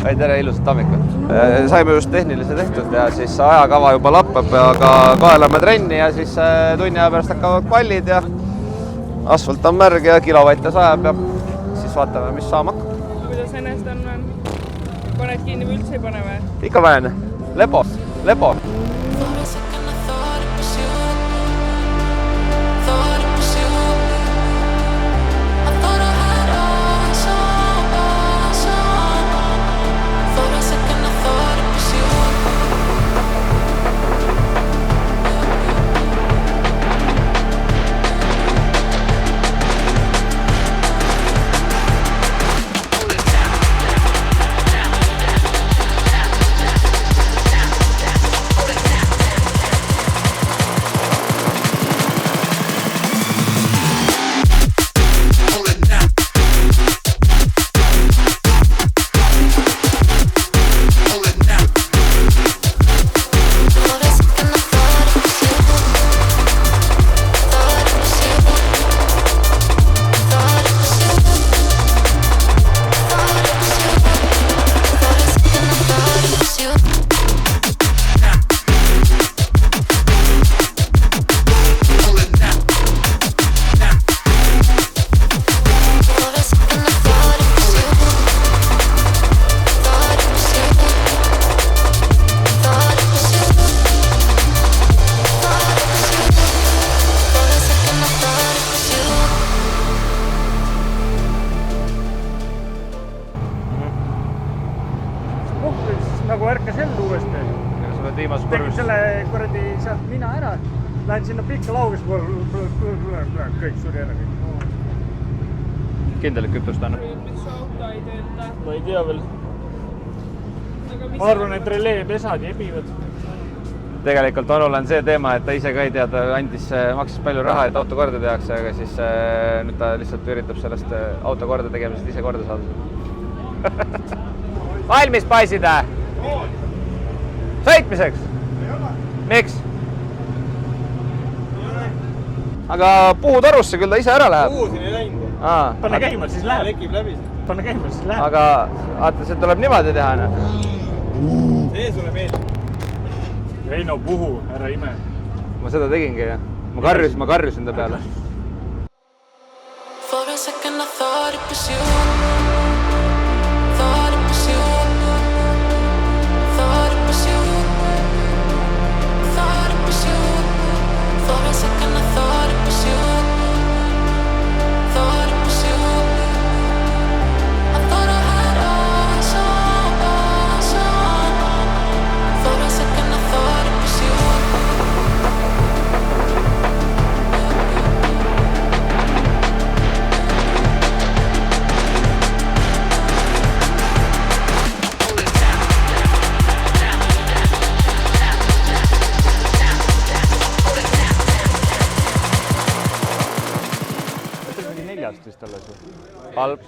Ei, tere, ilusat hommikut. Saime just tehnilise tehtud ja siis ajakava juba lappab, aga kaelame trenni ja siis tunni aja pärast hakkavad kvallid ja asfalt on märg ja kilovatte sajab ja siis vaatame, mis saama hakkab. Kuidas ennast on? Paned kinni või üldse ei pane või? Ikka panen. Lepo. Nagu ärkas ellu uuesti. Tegin selle kuradi sealt mina ära. Lähen sinna pikka lauges, kõik suri ära. Kindel, et kütust annab. Mis auto ei tööta? Ma ei tea veel. Ma arvan, et releepesad jebivad. Tegelikult Onul on see teema, et ta ise ka ei tea, ta maksis palju raha, et auto korda tehakse, aga siis nüüd ta lihtsalt üritab sellest auto korda tegemisest ise korda saada. Valmis paisid? Sõitmiseks? Miks? Aga puutorusse küll ta ise ära läheb. Puu siin ei läinud. Pane käima, siis läheb. Lekib läbi. Pane käima, siis läheb. Aga vaata, see tuleb niimoodi teha. See sulle meeldib. Reino, puhu, ära ime. Ma seda tegingi ja ma karjusin ta peale. For a second I thought it was you. Thought it was you. Thought it was you. Thought it was you. For a second I thought it was you. Thought it was you. I thought I had eyes on. For a second I thought it was you. Halb,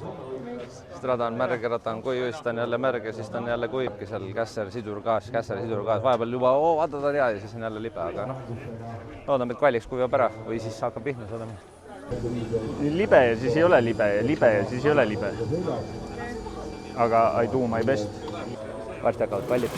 sest rada on märg ja rata on kuiv, siis ta on jälle märg ja siis ta on jälle kuivki seal kässer, sidurgaas, vahepeal juba vaata ta hea ja siis on jälle libe, aga noh, loodame, et kvaliks kuvjab ära või siis hakkab pihna saadama. Libe ja siis ei ole libe ja libe ja siis ei ole libe. Aga I do my best. Varsti hakkavad kvallid.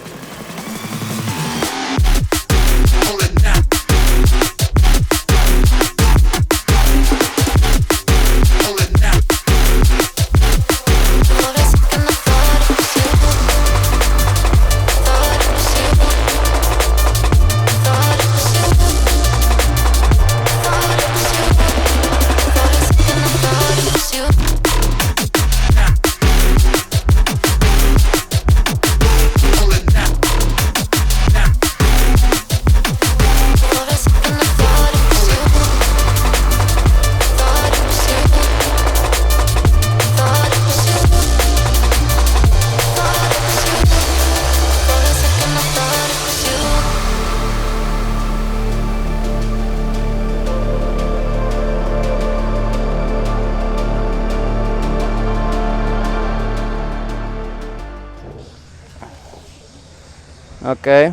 Okei.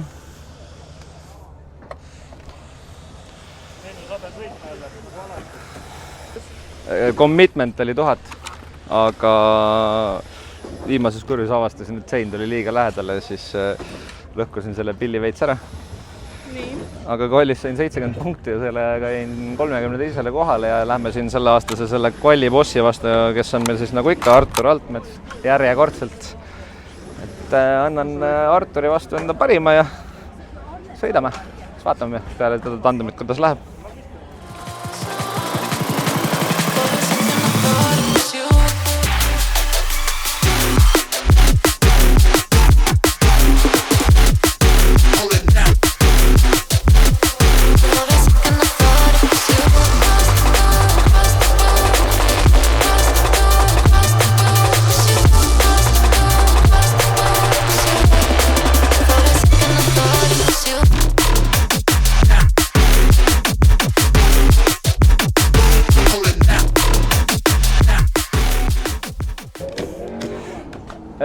Commitment oli 1000, aga viimases kurjus avastasin, et sein tuli liiga lähedale, siis lõhkusin selle pilli veits ära. Nii. Aga kvallis sain 70 punkti ja sellega jäin 32. kohale ja lähme siin selle aastase selle kvalli bossi vastu, kes on meil siis nagu ikka Artur Altmets järjekordselt. Et annan Arturi vastu enda parima ja sõidame. Siis vaatame peale teda tandemit, kuidas läheb.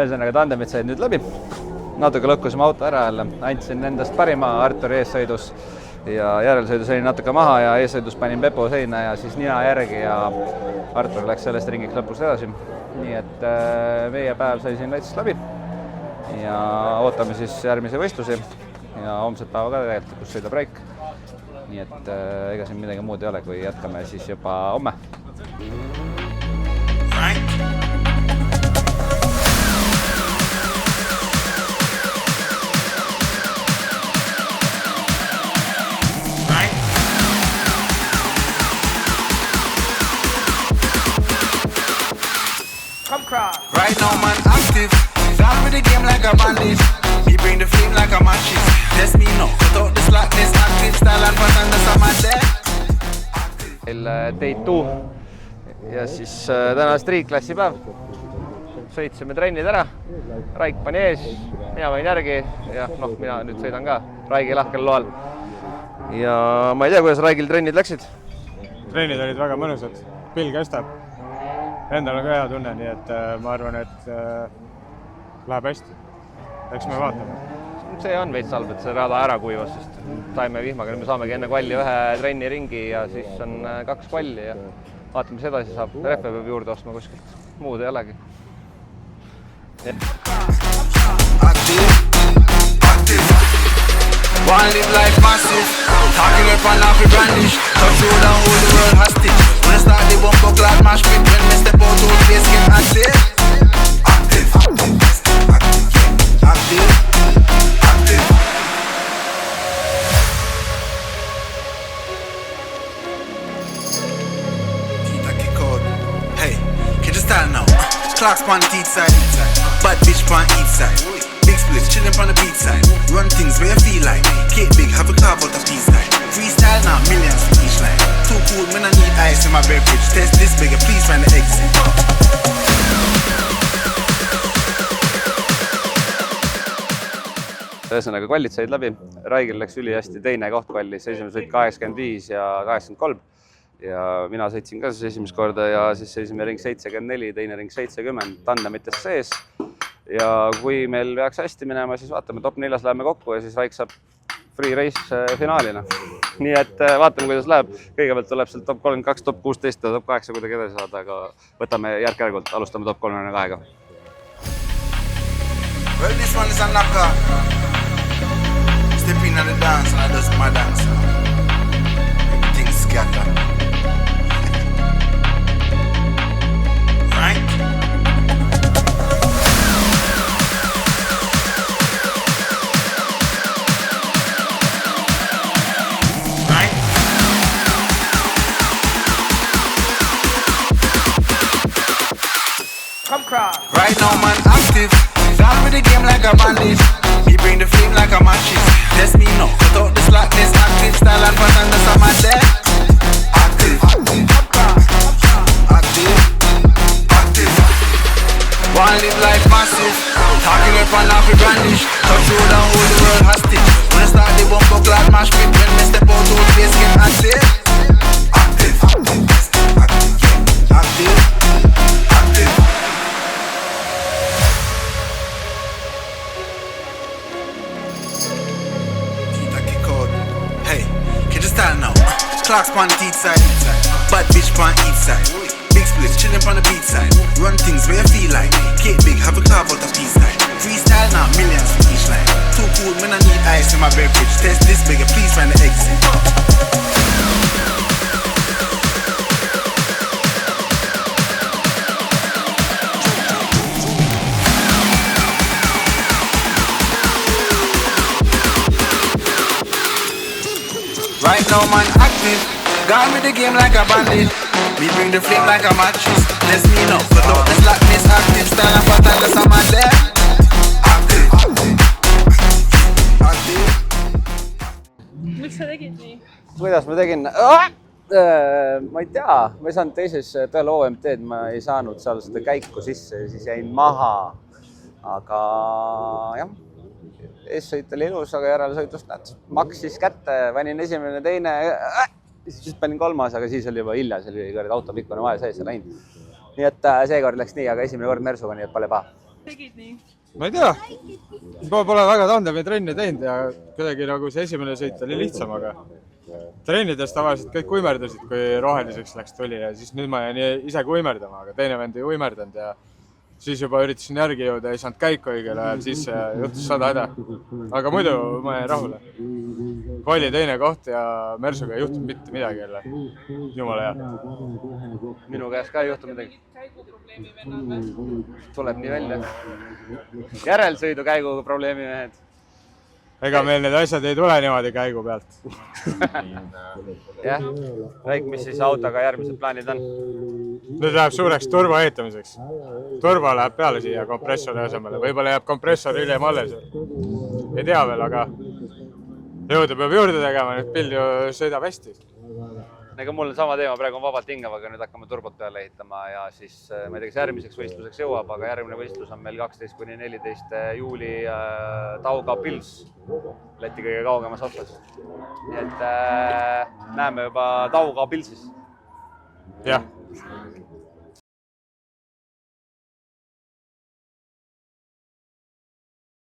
Ühesõnaga tandemid said nüüd läbi. Natuke lõhkusime auto ära jälle. Andsin endast parima Arturi eessõidus ja järelsõidus olin natuke maha ja eessõidus panin Pepo seina ja siis nina järgi ja Artur läks sellest ringiks lõpus edasi. Nii et meie päev sai siin väitsest läbi ja ootame siis järgmise võistlusi ja homset päeva ka tegelikult, kus sõidab Raik. Nii et ega siin midagi muud ei ole, kui jätkame siis juba homme. Right now man active, down with the game like a bandit. Me bring the flame like a matches. Test me now, cut out the slackness, active style and pattern, that's on my deck. Day 2 ja siis täna striikklassi päev. Sõitsime trennid ära, Raik pani ees, mina võin järgi ja mina nüüd sõidan ka Raigi lahkel loal. Ja ma ei tea, kuidas Raigil trennid läksid? Trennid olid väga mõnusad, pill kestab. Endal on ka hea tunne, nii et ma arvan, et läheb hästi. Eks me vaatame. See on veits halb, et see rada ära kuivas, sest saime vihmaga, nüüd me saamegi enne kvalli ühe trenni ringi ja siis on 2 kvalli ja vaatame, mis edasi saab. Rehve peab juurde ostma kuskilt, muud ei olegi. One live life massive, talking up and off the brandish. Touch road and hold the world hostage. When I start the bumper clad mash pit, when I step out to face get active. Active, active, active. Keep code. Hey, can you start now? Clocks on the east side, bad bitch on each side. Big splits, chillin' from the beach side. Run things where you feel like. Cake big, have a carve out of peace line. Freestyle now, millions for each line. Too cool, man, I need ice in my beverage. Test this bigger, please find the exit. Ühesõnaga kvallid said läbi. Raigil läks üli hästi teine koht kvallis. Esimene sõit 85 ja 83. Ja mina sõitsin ka siis esimest korda ja siis esimene ring 74, teine ring 70. Tandemitest sees. Ja kui meil peaks hästi minema, siis vaatame, top 4 läheme kokku ja siis Raik saab free race finaalina. Nii et vaatame, kuidas läheb. Kõigepealt tuleb seal top 32, top 16 ja top 8 kuidagi edasi saada, aga võtame järk-järgult, alustame top 32-ga. Well, this one is a knocker. Step in on the dance, I does my dance. Everything's scattered. Right? Right now man active, down with the game like a bandit. Me bring the flame like a matches. Test me now, cut out the slackness, active style and pattern, that's on my deck. Active, active, active. One live life massive, talking up and off the brandish. Touch road and hold the world hostage. When I start the bumper clad mash pit, when I step out to the face get active. Active, active, active, active. Now. Clocks on the east side, bad bitch on each side. Big splits, chilling on the beach side. Run things where you feel like. Cake big, have a carve out the peace side. Freestyle now, millions for each line. Too cool, when I need ice in my beverage. Test this bigger, please find the exit. Right now, man, active. Gone with the game like a bandit. Me bring the flame like a mattress. Let's me know, but don't this slackness active. Stand up and tell us I'm out there. Active. Active. Miks sa tegid nii? Kuidas ma tegin? Ma ei tea, ma ei saanud teises peale OMT-d, ma ei saanud seal seda käiku sisse ja siis jäin maha. Aga jah, eessõit oli ilus, aga järelsõitust näed, maksis kätte, panin esimene, teine, siis panin kolmas, aga siis oli juba hilja, see oli autopikkune vahe sees ja läinud. Nii et seekord läks nii, aga esimene kord Mersuga, nii et pole paha. Tegid nii? Ma ei tea, ma pole väga tandemi trenni teinud ja kuidagi nagu see esimene sõit oli lihtsam, aga trennides tavaliselt kõik uimerdasid, kui roheliseks läks tuli ja siis nüüd ma jäin ise uimerdama, aga teine vend ei uimerdanud ja siis juba üritasin järgi jõuda, ei saanud käiku õigel ajal, siis juhtus 100 häda. Aga muidu ma jäin rahule. Kvali teine koht ja Mersuga ei juhtunud mitte midagi jälle. Jumala hea. Minu käes ka ei juhtu midagi. Käiguprobleemi vennad või? Tuleb nii välja. Järelsõidu käiguga probleemi mehed. Ega meil need asjad ei tule niimoodi käigu pealt. Jah, Raik, mis siis autoga järgmised plaanid on? Nüüd läheb suureks turbo ehitamiseks. Turbo läheb peale siia kompressori asemele. Võib-olla jääb kompressor hiljem alles. Ei tea veel, aga jõuda peab juurde tegema, nüüd pill ju sõidab hästi. Ega mul on sama teema, praegu on vabalt hingavaga, nüüd hakkame turbot peale ehitama ja siis ma ei tea, kas järgmiseks võistluseks jõuab, aga järgmine võistlus on meil 12–14 juuli Tauga Pils, Läti kõige kaugemas otsas. Nii et näeme juba Tauga Pilsis. Jah.